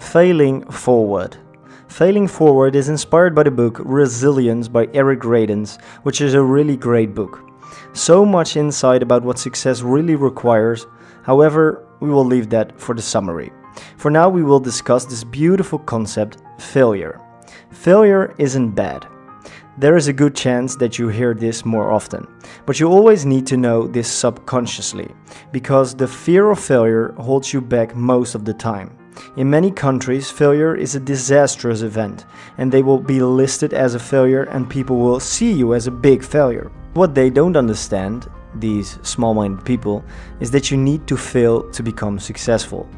Failing Forward. Failing Forward is inspired by the book Resilience by Eric Greitens, which is a really great book. So much insight about what success really requires. However, we will leave that for the summary. For now, we will discuss this beautiful concept, failure. Failure isn't bad. There is a good chance that you hear this more often, but you always need to know this subconsciously, because the fear of failure holds you back most of the time. In many countries, failure is a disastrous event, and they will be listed as a failure and people will see you as a big failure. What they don't understand, these small-minded people, is that you need to fail to become successful.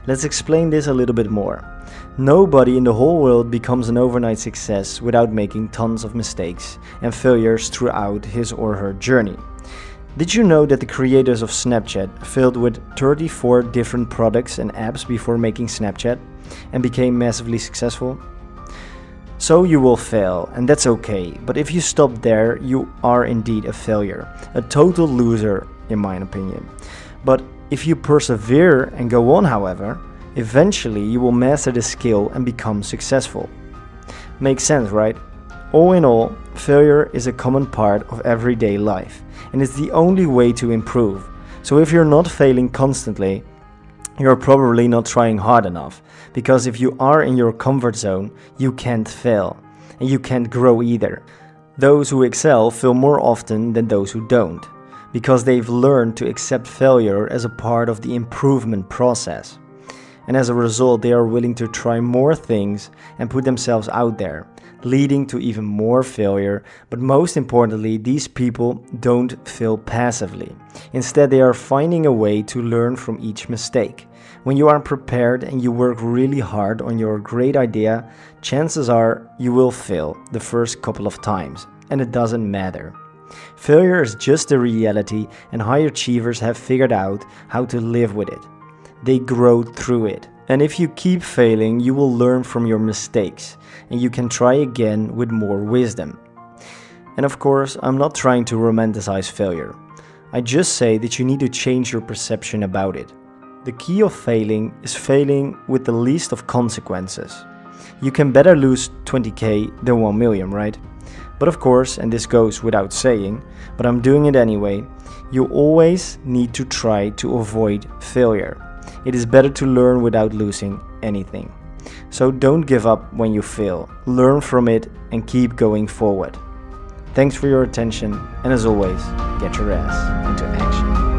Let's explain this a little bit more. Nobody in the whole world becomes an overnight success without making tons of mistakes and failures throughout his or her journey. Did you know that the creators of Snapchat failed with 34 different products and apps before making Snapchat and became massively successful? So you will fail, and that's okay, but if you stop there, you are indeed a failure, a total loser in my opinion. But if you persevere and go on, however, eventually you will master the skill and become successful. Makes sense, right? All in all, failure is a common part of everyday life, and it's the only way to improve. So if you're not failing constantly, you're probably not trying hard enough, because if you are in your comfort zone, you can't fail, and you can't grow either. Those who excel fail more often than those who don't, because they've learned to accept failure as a part of the improvement process. And as a result, they are willing to try more things and put themselves out there, leading to even more failure. But most importantly, these people don't fail passively. Instead, they are finding a way to learn from each mistake. When you are prepared and you work really hard on your great idea, chances are you will fail the first couple of times, and it doesn't matter. Failure is just a reality, and high achievers have figured out how to live with it. They grow through it. And if you keep failing, you will learn from your mistakes, and you can try again with more wisdom. And of course, I'm not trying to romanticize failure. I just say that you need to change your perception about it. The key of failing is failing with the least of consequences. You can better lose 20k than 1 million, right? But of course, and this goes without saying, but I'm doing it anyway, you always need to try to avoid failure. It is better to learn without losing anything. So don't give up when you fail. Learn from it and keep going forward. Thanks for your attention, and as always, get your ass into action.